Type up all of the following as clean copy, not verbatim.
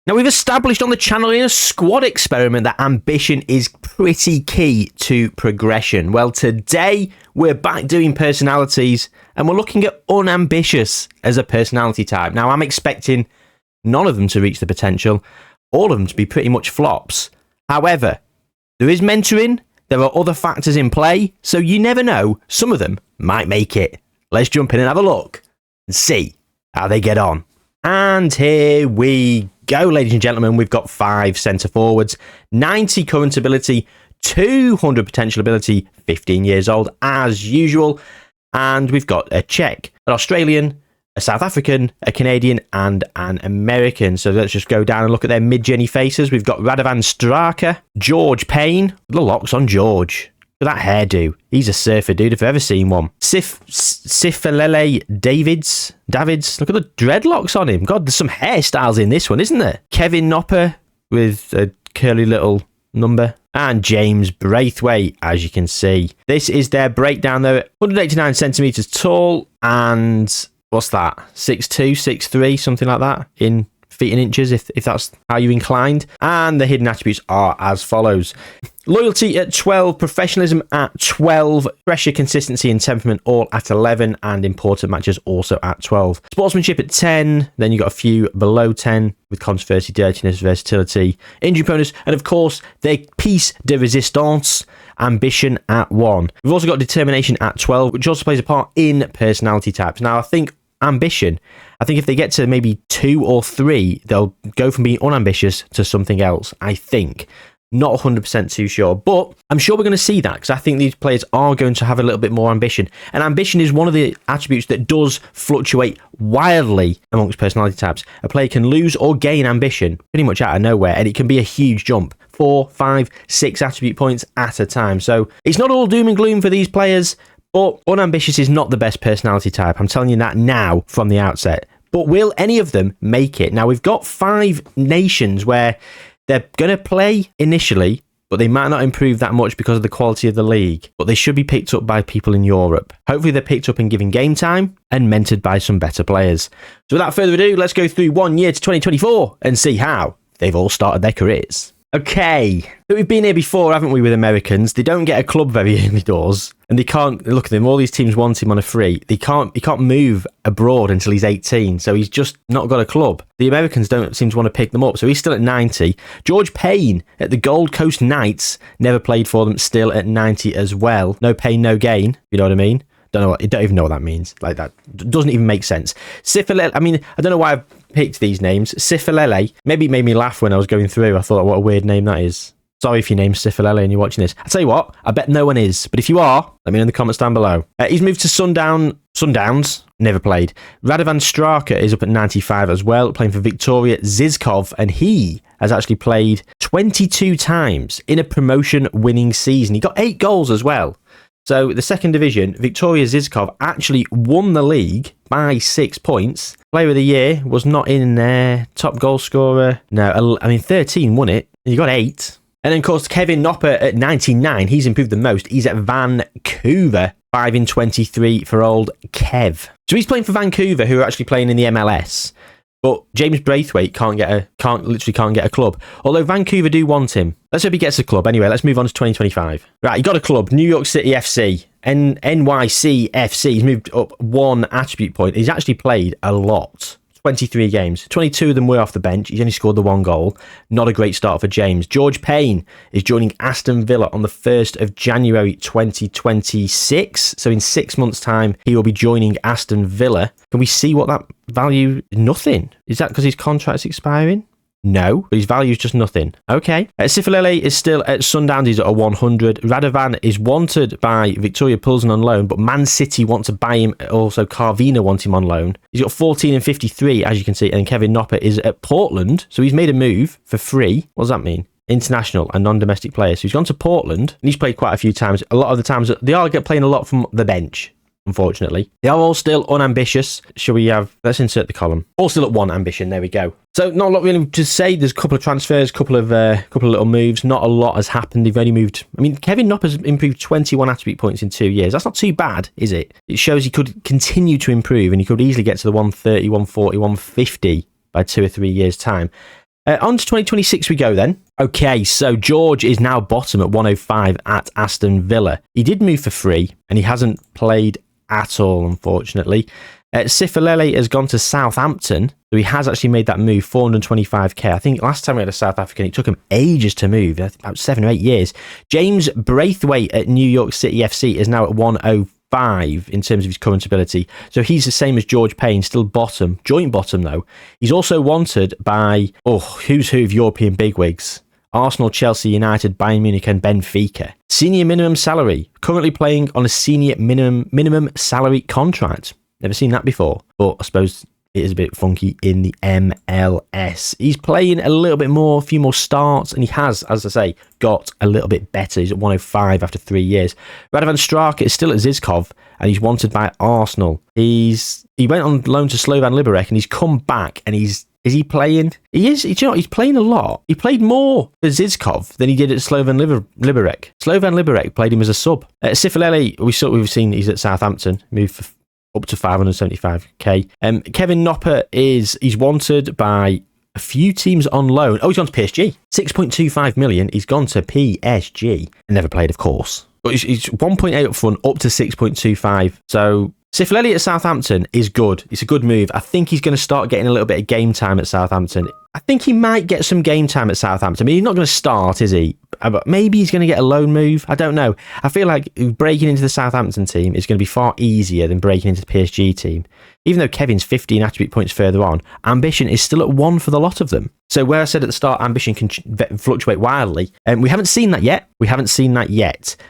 Now, we've established on the channel in a squad experiment that ambition is pretty key to progression. Well, today we're back doing personalities and we're looking at unambitious as a personality type. Now, I'm expecting none of them to reach the potential, all of them to be pretty much flops. However, there is mentoring, there are other factors in play, so you never know, some of them might make it. Let's jump in and have a look and see how they get on. And here we go, ladies and gentlemen. We've got 5 centre forwards, 90 current ability, 200 potential ability, 15 years old as usual. And we've got a Czech, an Australian, a South African, a Canadian, and an American. So let's just go down and look at their mid-journey faces. We've got Radovan Straka, George Payne. The locks on George. Look at that hairdo. He's a surfer dude if I've ever seen one. Sifalele Davids. Look at the dreadlocks on him. God, there's some hairstyles in this one, isn't there? Kevin Kner with a curly little number. And James Braithwaite, as you can see. This is their breakdown, though. 189 centimetres tall and... what's that? 6'2", 6'3", something like that in feet and inches, if that's how you inclined. And the hidden attributes are as follows. Loyalty at 12, professionalism at 12, pressure, consistency and temperament all at 11, and important matches also at 12. Sportsmanship at 10, then you got a few below 10 with controversy, dirtiness, versatility, injury proneness, and of course their piece de resistance, ambition at 1. We've also got determination at 12, which also plays a part in personality types. Now I think ambition, I think if they get to maybe 2 or 3, they'll go from being unambitious to something else, I think. Not 100% too sure, but I'm sure we're going to see that because I think these players are going to have a little bit more ambition. And ambition is one of the attributes that does fluctuate wildly amongst personality types. A player can lose or gain ambition pretty much out of nowhere, and it can be a huge jump. 4, 5, 6 attribute points at a time. So it's not all doom and gloom for these players, but unambitious is not the best personality type. I'm telling you that now from the outset. But will any of them make it? Now, we've got 5 nations where they're going to play initially, but they might not improve that much because of the quality of the league. But they should be picked up by people in Europe. Hopefully they're picked up and given game time and mentored by some better players. So without further ado, let's go through 1 year to 2024 and see how they've all started their careers. Okay, so we've been here before, haven't we, with Americans? They don't get a club very early doors, and they can't, look at them, all these teams want him on a free. He can't move abroad until he's 18, so he's just not got a club. The Americans don't seem to want to pick them up, so he's still at 90. George Payne at the Gold Coast Knights, never played for them, still at 90 as well. No pain, no gain, you know what I mean? Don't even know what that means. Like, that doesn't even make sense. Sifalele, I mean, I don't know why I've picked these names. Sifalele, maybe it made me laugh when I was going through. I thought, what a weird name that is. Sorry if your name's Sifalele and you're watching this. I tell you what, I bet no one is. But if you are, let me know in the comments down below. He's moved to Sundowns, never played. Radovan Straka is up at 95 as well, playing for Victoria Zizkov, and he has actually played 22 times in a promotion-winning season. He got 8 goals as well. So the second division, Victoria Zizkov actually won the league by 6 points. Player of the year was not in there. Top goal scorer, no, I mean 13 won it. You got 8. And then of course Kevin Kner at 99, he's improved the most. He's at Vancouver, 5 in 23 for old Kev. So he's playing for Vancouver, who are actually playing in the MLS. But James Braithwaite can't get a club. Although Vancouver do want him. Let's hope he gets a club. Anyway, let's move on to 2025. Right, he got a club. New York City FC. NYC FC. He's moved up 1 attribute point. He's actually played a lot. 23 games. 22 of them were off the bench. He's only scored the 1 goal. Not a great start for James. George Payne is joining Aston Villa on the 1st of January 2026. So in 6 months' time, he will be joining Aston Villa. Can we see what that value? Nothing. Is that because his contract's expiring? No, but his value is just nothing. Okay. Sifalele is still at Sundowns. He's at a 100. Radovan is wanted by Victoria Pilsen on loan, but Man City want to buy him. Also, Carvina want him on loan. He's got 14 and 53, as you can see. And Kevin Kner is at Portland. So he's made a move for free. What does that mean? International and non-domestic player. So he's gone to Portland and he's played quite a few times. A lot of the times, they are playing a lot from the bench. Unfortunately, they are all still unambitious. Shall we have, let's insert the column. All still at 1 ambition. There we go. So not a lot really to say. There's a couple of transfers, couple of little moves. Not a lot has happened. They've only moved. I mean, Kevin Kner has improved 21 attribute points in 2 years. That's not too bad, is it? It shows he could continue to improve and he could easily get to the 130, 140, 150 by 2 or 3 years' time. On to 2026 we go then. Okay, so George is now bottom at 105 at Aston Villa. He did move for free, and he hasn't played at all, unfortunately. Sifalele has gone to Southampton, so he has actually made that move, 425k. I think last time we had a South African, it took him ages to move, about 7 or 8 years. James Braithwaite at New York City FC is now at 105 in terms of his current ability. So he's the same as George Payne, still bottom, joint bottom though. He's also wanted by, who's who of European bigwigs. Arsenal, Chelsea, United, Bayern Munich and Benfica. Senior minimum salary, currently playing on a senior minimum salary contract. Never seen that before, but I suppose it is a bit funky in the MLS. He's playing a little bit more, a few more starts, and he has, as I say, got a little bit better. He's at 105 after 3 years. Radovan Straka is still at Zizkov, and he's wanted by Arsenal. He went on loan to Slovan Liberec, and he's come back, and is he playing? He is. You know what? He's playing a lot. He played more for Zizkov than he did at Slovan Liberec. Slovan Liberec played him as a sub. Sifalele, we've seen he's at Southampton, moved for up to 575k. Kevin Kner he's wanted by a few teams on loan. He's gone to PSG. 6.25 million. He's gone to PSG. Never played, of course. But he's 1.8 up front, up to 6.25. So Sifalele at Southampton is good. It's a good move. I think he's going to start getting a little bit of game time at Southampton. I think he might get some game time at Southampton. I mean, he's not going to start, is he? But maybe he's going to get a loan move. I don't know. I feel like breaking into the Southampton team is going to be far easier than breaking into the PSG team. Even though Kevin's 15 attribute points further on, ambition is still at 1 for the lot of them. So where I said at the start, ambition can fluctuate wildly, and we haven't seen that yet.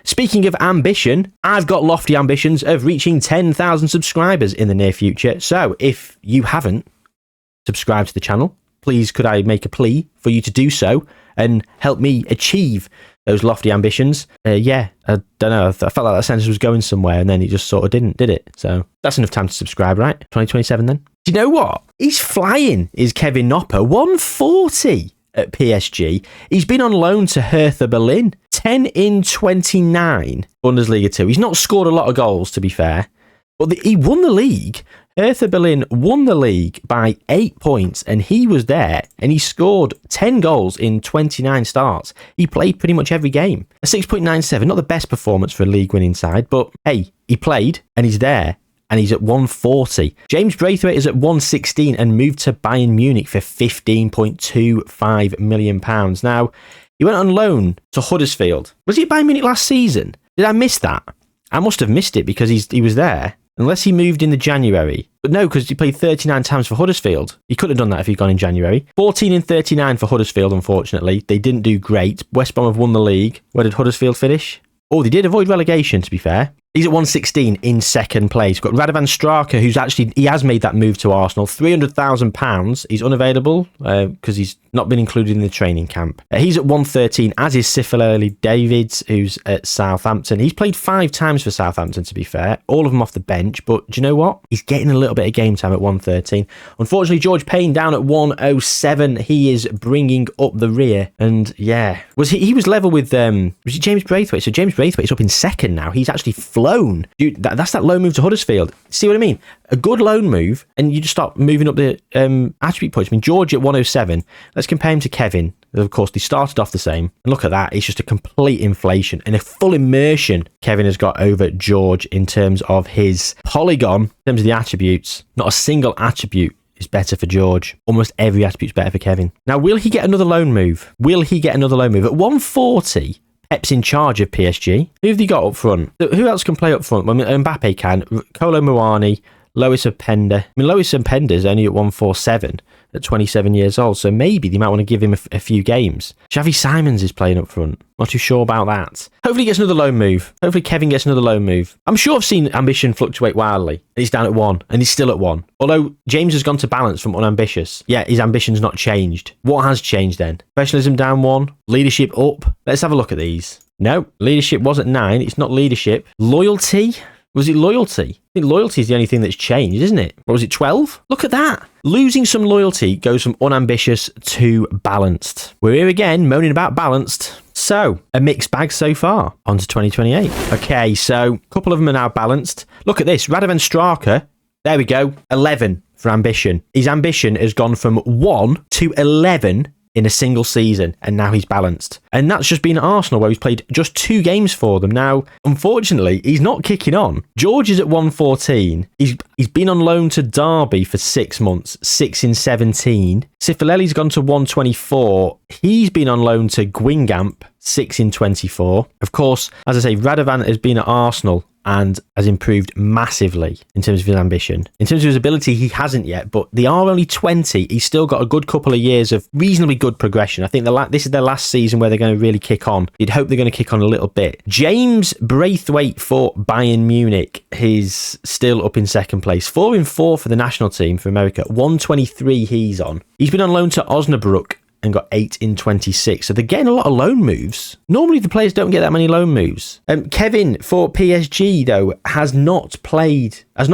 Speaking of ambition, I've got lofty ambitions of reaching 10,000 subscribers in the near future. So if you haven't subscribed to the channel, please could I make a plea for you to do so and help me achieve those lofty ambitions? I don't know. I felt like that sentence was going somewhere and then it just sort of didn't, did it? So that's enough time to subscribe, right? 2027 then. Do you know what? He's flying, is Kevin Kner. 140 at PSG. He's been on loan to Hertha Berlin. 10 in 29 Bundesliga 2. He's not scored a lot of goals, to be fair, but he won the league. Hertha Berlin won the league by 8 points, and he was there, and he scored 10 goals in 29 starts. He played pretty much every game. A 6.97, not the best performance for a league-winning side, but hey, he played, and he's there, and he's at 140. James Braithwaite is at 116 and moved to Bayern Munich for £15.25 million. Now, he went on loan to Huddersfield. Was he at Bayern Munich last season? Did I miss that? I must have missed it because he was there. Unless he moved in the January. But no, because he played 39 times for Huddersfield. He could have done that if he'd gone in January. 14 in 39 for Huddersfield, unfortunately. They didn't do great. West Brom have won the league. Where did Huddersfield finish? They did avoid relegation, to be fair. He's at 116 in second place. We've got Radovan Straka, he has made that move to Arsenal. £300,000. He's unavailable because he's not been included in the training camp. He's at 113, as is Sifalele Davids, who's at Southampton. He's played 5 times for Southampton, to be fair. All of them off the bench. But do you know what? He's getting a little bit of game time at 113. Unfortunately, George Payne down at 107. He is bringing up the rear. And yeah, he was level with was it James Braithwaite? So James Braithwaite's up in second now. He's actually flown. Dude, that's that loan move to Huddersfield. See what I mean? A good loan move, and you just start moving up the attribute points. I mean, George at 107. Let's compare him to Kevin. Of course, they started off the same. And look at that. It's just a complete inflation and a full immersion Kevin has got over George in terms of his polygon, in terms of the attributes. Not a single attribute is better for George. Almost every attribute's better for Kevin. Now, will he get another loan move? At 140, Pep's in charge of PSG. Who have they got up front? Who else can play up front? Well, I mean, Mbappe can. Kolo Muani, Lois Openda. I mean, Lois Openda's only at 147 at 27 years old, so maybe they might want to give him a few games. Xavi Simons is playing up front. Not too sure about that. Hopefully he gets another loan move. Hopefully Kevin gets another loan move. I'm sure I've seen ambition fluctuate wildly. He's down at 1, and he's still at 1. Although James has gone to balance from unambitious. Yeah, his ambition's not changed. What has changed then? Professionalism down 1, leadership up. Let's have a look at these. No, leadership was at 9. It's not leadership. Loyalty? Was it loyalty? I think loyalty is the only thing that's changed, isn't it? Or was it 12? Look at that. Losing some loyalty goes from unambitious to balanced. We're here again, moaning about balanced. So, a mixed bag so far. On to 2028. Okay, so a couple of them are now balanced. Look at this. Radovan Straka. There we go. 11 for ambition. His ambition has gone from 1 to 11 in a single season, and now he's balanced. And that's just been at Arsenal, where he's played just 2 games for them. Now, unfortunately, he's not kicking on. George is at 114. He's been on loan to Derby for 6 months, 6 in 17. Cifolelli's gone to 124. He's been on loan to Guingamp, 6 in 24. Of course, as I say, Radovan has been at Arsenal and has improved massively in terms of his ambition. In terms of his ability, he hasn't yet, but they are only 20. He's still got a good couple of years of reasonably good progression. I think this is their last season where they're going to really kick on. You'd hope they're going to kick on a little bit. James Braithwaite for Bayern Munich. He's still up in second place. 4 in 4 for the national team for America. 123 he's on. He's been on loan to Osnabrück and got 8 in 26. So they're getting a lot of loan moves. Normally the players don't get that many loan moves. Kevin for PSG, though, has not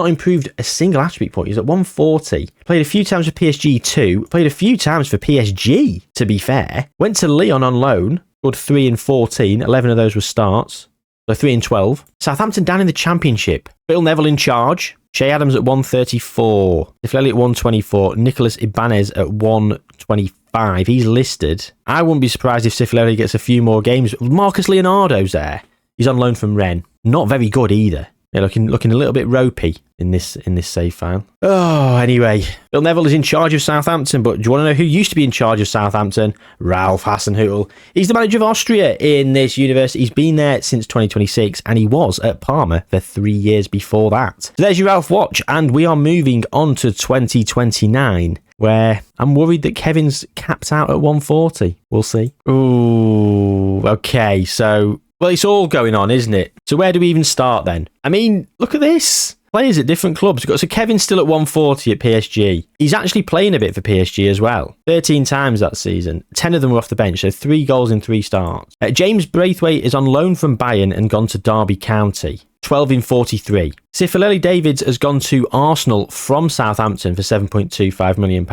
improved a single attribute point. He's at 140. Played a few times for PSG too. Played a few times for PSG, to be fair. Went to Lyon on loan. Scored 3 in 14. 11 of those were starts. So 3 in 12. Southampton down in the Championship. Phil Neville in charge. Shea Adams at 134. Cifolelli at 124. Nicolas Ibanez at 125. He's listed. I wouldn't be surprised if Cifolelli gets a few more games. Marcus Leonardo's there. He's on loan from Rennes. Not very good either. Yeah, looking a little bit ropey in this save file. Oh, anyway, Phil Neville is in charge of Southampton, but do you want to know who used to be in charge of Southampton? Ralph Hasenhüttl. He's the manager of Austria in this universe. He's been there since 2026, and he was at Parma for 3 years before that. So there's your Ralph watch, and we are moving on to 2029, where I'm worried that Kevin's capped out at 140. We'll see. Ooh, okay, so... well, it's all going on, isn't it? So where do we even start then? I mean, look at this. Players at different clubs. So Kevin's still at 140 at PSG. He's actually playing a bit for PSG as well. 13 times that season. 10 of them were off the bench, so 3 goals in 3 starts. James Braithwaite is on loan from Bayern and gone to Derby County. 12 in 43. Cifolelli Davids has gone to Arsenal from Southampton for £7.25 million.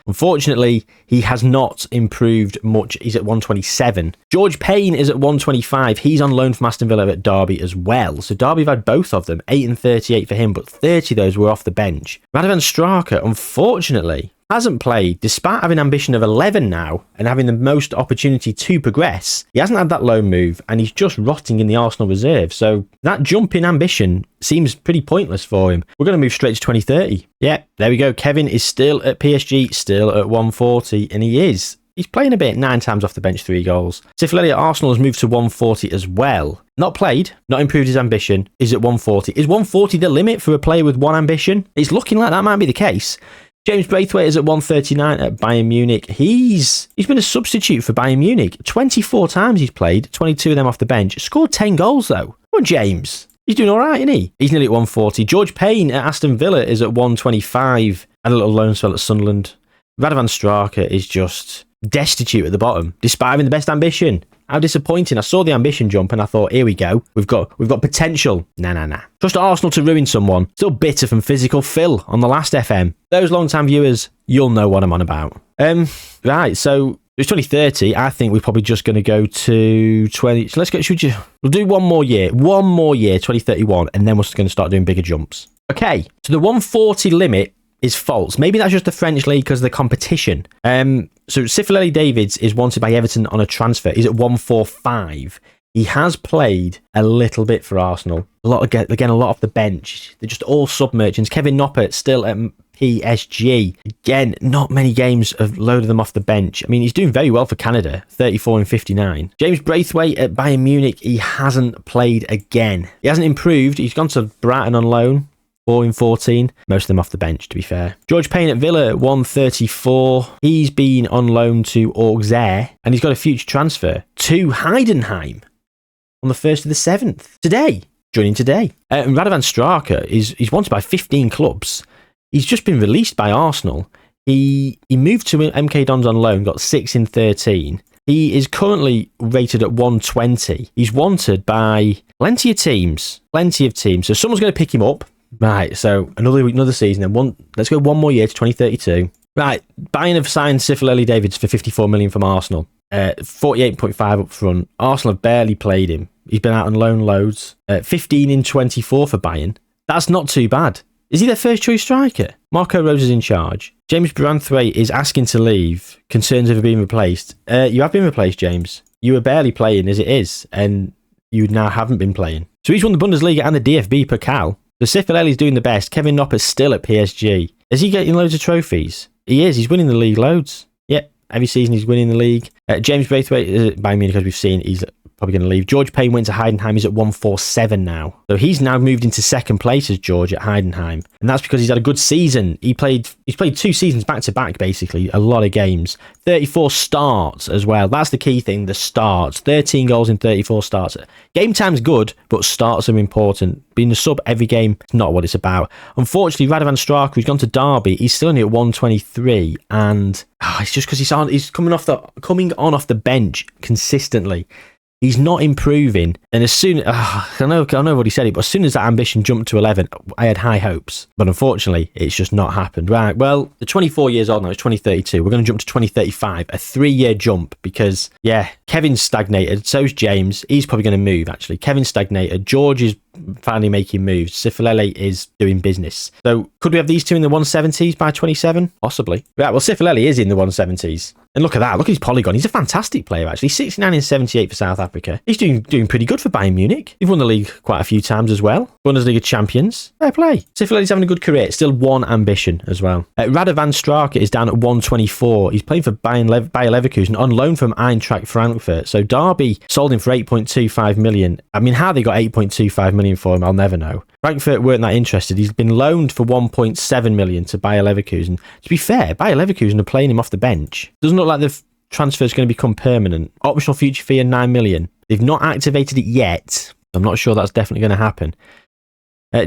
Unfortunately, he has not improved much. He's at 127. George Payne is at 125. He's on loan from Aston Villa at Derby as well. So Derby have had both of them. 8 and 38 for him, but 30 of those were off the bench. Radovan Straka, unfortunately, hasn't played, despite having ambition of 11 now and having the most opportunity to progress. He hasn't had that loan move, and he's just rotting in the Arsenal reserve. So that jump in ambition seems pretty pointless for him. We're going to move straight to 2030. Yeah, there we go. Kevin is still at PSG, still at 140, and he's playing a bit, 9 times off the bench, 3 goals. Cifolelli at Arsenal has moved to 140 as well. Not played, not improved his ambition, is at 140. Is 140 the limit for a player with one ambition? It's looking like that might be the case. James Braithwaite is at 139 at Bayern Munich. He's been a substitute for Bayern Munich. 24 times he's played, 22 of them off the bench. Scored 10 goals though. Come on, James. He's doing all right, isn't he? He's nearly at 140. George Payne at Aston Villa is at 125. And a little loan spell at Sunderland. Radovan Straka is just destitute at the bottom, despite having the best ambition. How disappointing. I saw the ambition jump and I thought, here we go. We've got potential. Nah. Trust Arsenal to ruin someone. Still bitter from Physical Phil on the last FM. Those long-time viewers, you'll know what I'm on about. Right, so it's 2030. I think we're probably just going to go to 20. So let's go. We'll do one more year, 2031, and then we're going to start doing bigger jumps. Okay, so the 140 limit is false. Maybe that's just the French league because of the competition. So Cifolelli Davids is wanted by Everton on a transfer. He's at 145. He has played a little bit for Arsenal. A lot off the bench. They're just all sub-merchants. Kevin Noppert still at PSG. Again, not many games, a load of them off the bench. I mean, he's doing very well for Canada. 34 and 59. James Braithwaite at Bayern Munich. He hasn't played again. He hasn't improved. He's gone to Brighton on loan. 4 in 14, most of them off the bench, to be fair. George Payne at Villa at 134. He's been on loan to Auxerre, and he's got a future transfer to Heidenheim on the 1st of the 7th. Joining today. And Radovan Straka he's wanted by 15 clubs. He's just been released by Arsenal. He moved to MK Dons on loan, got 6 in 13. He is currently rated at 120. He's wanted by plenty of teams. So someone's going to pick him up. Right, so another season, and let's go one more year to 2032. Right, Bayern have signed Cifolelli Davids for 54 million from Arsenal. 48.5 up front. Arsenal have barely played him. He's been out on loan loads. 15 in 24 for Bayern. That's not too bad. Is he their first choice striker? Marco Rose is in charge. James Branthwaite is asking to leave. Concerns over being replaced. You have been replaced, James. You were barely playing as it is, and you now haven't been playing. So he's won the Bundesliga and the DFB Pokal. So Cifarelli's doing the best. Kevin Knopper's still at PSG. Is he getting loads of trophies? He is. He's winning the league loads. Yep. Every season he's winning the league. James Braithwaite is at Bayern Munich, as we've seen. He's probably going to leave. George Payne went to Heidenheim. He's at 147 now. So he's now moved into second place as George at Heidenheim. And that's because he's had a good season. He's played 2 seasons back to back, basically. A lot of games. 34 starts as well. That's the key thing, the starts. 13 goals in 34 starts. Game time's good, but starts are important. Being a sub every game is not what it's about. Unfortunately, Radovan Straka, who's gone to Derby, he's still only at 123. And it's just because he's coming on off the bench consistently. He's not improving, and as soon I know what he said, but as soon as that ambition jumped to 11, I had high hopes. But unfortunately, it's just not happened. Right, well, the 24 years old now, it's 2032. We're going to jump to 2035, a 3-year jump, because, yeah, Kevin's stagnated, so's James. He's probably going to move, actually. Kevin's stagnated. George is finally making moves. Cifarelli is doing business. So, could we have these two in the 170s by 27? Possibly. Right, well, Cifarelli is in the 170s. And look at that. Look at his polygon. He's a fantastic player, actually. 69 in 78 for South Africa. He's doing pretty good for Bayern Munich. He's won the league quite a few times as well. Bundesliga champions. Fair play. Cifarelli's having a good career. Still one ambition as well. Radovan Straka is down at 124. He's playing for Bayer Leverkusen on loan from Eintracht Frankfurt. So Derby sold him for 8.25 million. I mean, how they got 8.25 million for him, I'll never know. Frankfurt weren't that interested. He's been loaned for 1.7 million to Bayer Leverkusen. To be fair, Bayer Leverkusen are playing him off the bench. Doesn't look like the transfer is going to become permanent. Optional future fee of 9 million. They've not activated it yet. I'm not sure that's definitely going to happen.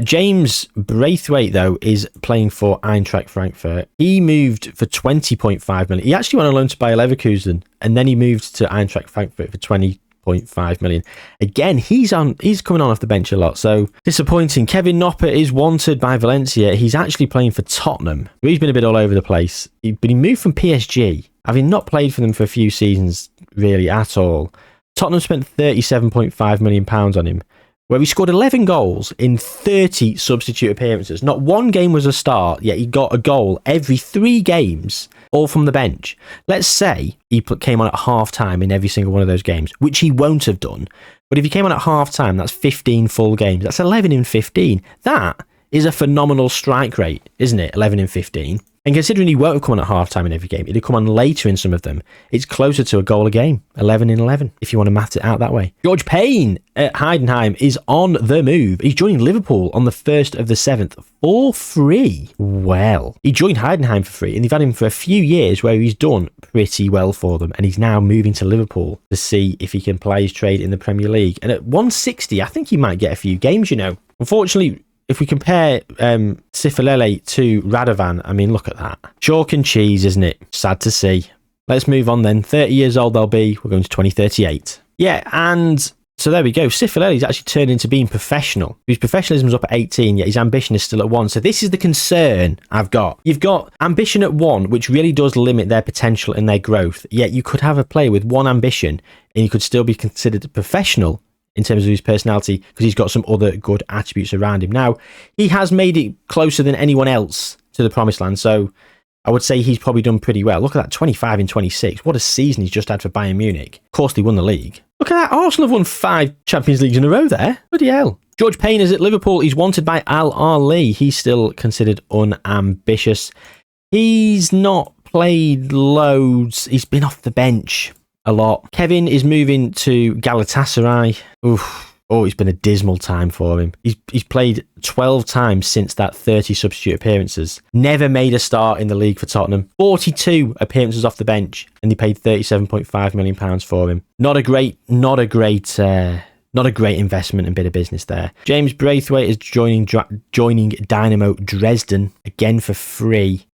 James Braithwaite, though, is playing for Eintracht Frankfurt. He moved for 20.5 million. He actually went on loan to Bayer Leverkusen, and then he moved to Eintracht Frankfurt for 20.5 million. Again, he's coming on off the bench a lot, so disappointing. Kevin Knopper is wanted by Valencia. He's actually playing for Tottenham. He's been a bit all over the place, but he moved from PSG, having not played for them for a few seasons really at all. Tottenham spent £37.5 million on him, where he scored 11 goals in 30 substitute appearances. Not one game was a start, yet he got a goal every 3 games, all from the bench. Let's say he came on at half-time in every single one of those games, which he won't have done. But if he came on at half-time, that's 15 full games. That's 11 in 15. That is a phenomenal strike rate, isn't it? 11 in 15. And considering he won't have come on at half-time in every game, he'd have come on later in some of them, it's closer to a goal a game. 11 in 11, if you want to math it out that way. George Payne at Heidenheim is on the move. He's joining Liverpool on the 1st of the 7th for free. Well, he joined Heidenheim for free, and they've had him for a few years where he's done pretty well for them, and he's now moving to Liverpool to see if he can play his trade in the Premier League. And at 160, I think he might get a few games, you know. Unfortunately, if we compare Cifarelli to Radovan, I mean, look at that. Chalk and cheese, isn't it? Sad to see. Let's move on then. 30 years old they'll be. We're going to 2038. Yeah, and so there we go. Cifarelli's actually turned into being professional. His professionalism's up at 18, yet his ambition is still at 1. So this is the concern I've got. You've got ambition at 1, which really does limit their potential and their growth. Yet you could have a player with 1 ambition, and you could still be considered professional in terms of his personality, because he's got some other good attributes around him. Now, he has made it closer than anyone else to the promised land, so I would say he's probably done pretty well. Look at that, 25 in 26. What a season he's just had for Bayern Munich. Of course, they won the league. Look at that, Arsenal have won 5 Champions Leagues in a row there. Bloody hell. George Payne is at Liverpool. He's wanted by Al Ahly. He's still considered unambitious. He's not played loads. He's been off the bench a lot. Kevin is moving to Galatasaray. Oof. Oh, it's been a dismal time for him. He's played 12 times since that 30 substitute appearances. Never made a start in the league for Tottenham. 42 appearances off the bench, and they paid £37.5 million for him. Not a great investment and bit of business there. James Braithwaite is joining Dynamo Dresden again for free.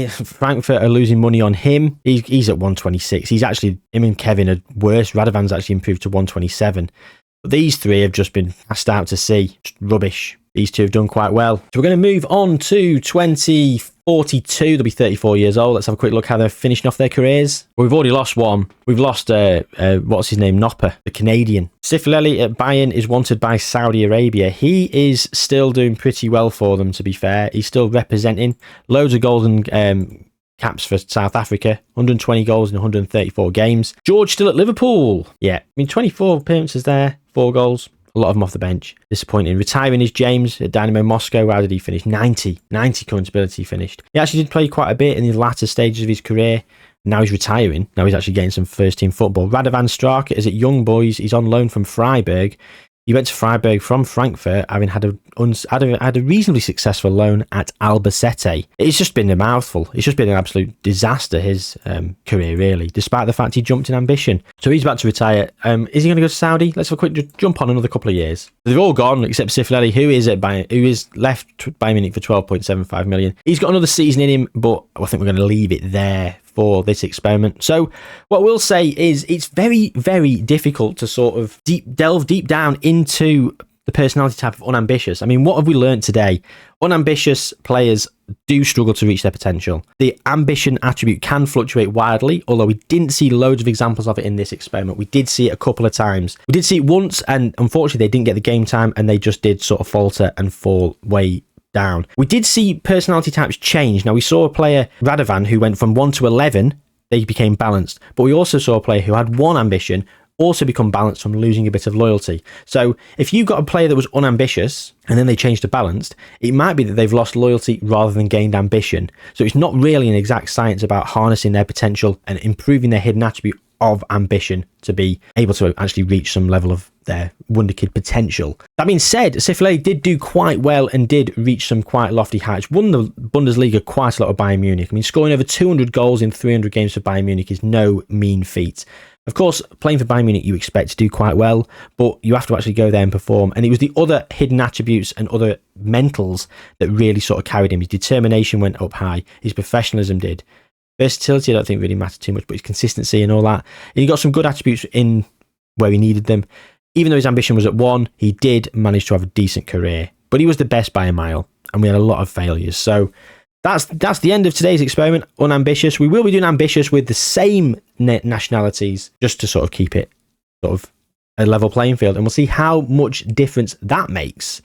Frankfurt are losing money on him. He's at 126. He's actually, him and Kevin are worse. Radovan's actually improved to 127. But these 3 have just been passed out to sea. Just rubbish. these two have done quite well. So we're going to move on to 2042. They'll be 34 years old. Let's have a quick look how they're finishing off their careers. Well, we've already lost one. We've lost, what's his name? Nopper, the Canadian. Sifileli at Bayern is wanted by Saudi Arabia. He is still doing pretty well for them, to be fair. He's still representing. Loads of golden caps for South Africa, 120 goals in 134 games. George still at Liverpool. Yeah, I mean, 24 appearances there, 4 goals. A lot of them off the bench. Disappointing. Retiring is James at Dynamo Moscow. How did he finish? 90 current ability finished. He actually did play quite a bit in the latter stages of his career. Now he's retiring. Now he's actually getting some first team football. Radovan Straka is at Young Boys. He's on loan from Freiburg. He went to Freiburg from Frankfurt, having had a reasonably successful loan at Albacete. It's just been a mouthful. It's just been an absolute disaster, his career, really, despite the fact he jumped in ambition. So he's about to retire. Is he going to go to Saudi? Let's have a quick jump on another couple of years. They've all gone, except Sifileli, who is left Bayern Munich for 12.75 million. He's got another season in him, but I think we're going to leave it there for this experiment. So what we'll say is it's very, very difficult to sort of delve deep down into the personality type of unambitious. I mean, what have we learned today? Unambitious players do struggle to reach their potential. The ambition attribute can fluctuate wildly, although we didn't see loads of examples of it in this experiment. We did see it a couple of times. We did see it once, and unfortunately they didn't get the game time, and they just did sort of falter and fall way down. We did see personality types change. Now, we saw a player, Radovan, who went from 1 to 11. They became balanced. But we also saw a player who had 1 ambition also become balanced from losing a bit of loyalty. So if you've got a player that was unambitious and then they changed to balanced, it might be that they've lost loyalty rather than gained ambition. So it's not really an exact science about harnessing their potential and improving their hidden attribute of ambition to be able to actually reach some level of their wonderkid potential. That being said, Sifileli did do quite well and did reach some quite lofty heights. Won the Bundesliga quite a lot of Bayern Munich. I mean, scoring over 200 goals in 300 games for Bayern Munich is no mean feat. Of course, playing for Bayern Munich, you expect to do quite well, but you have to actually go there and perform. And it was the other hidden attributes and other mentals that really sort of carried him. His determination went up high. His professionalism did. Versatility, I don't think really mattered too much, but his consistency and all that. And he got some good attributes in where he needed them. Even though his ambition was at 1, he did manage to have a decent career. But he was the best by a mile, and we had a lot of failures. So that's the end of today's experiment, Unambitious. We will be doing Ambitious with the same nationalities, just to sort of keep it sort of a level playing field. And we'll see how much difference that makes,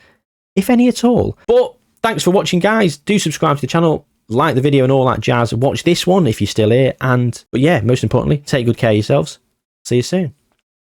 if any at all. But thanks for watching, guys. Do subscribe to the channel, like the video and all that jazz. Watch this one if you're still here. But yeah, most importantly, take good care of yourselves. See you soon.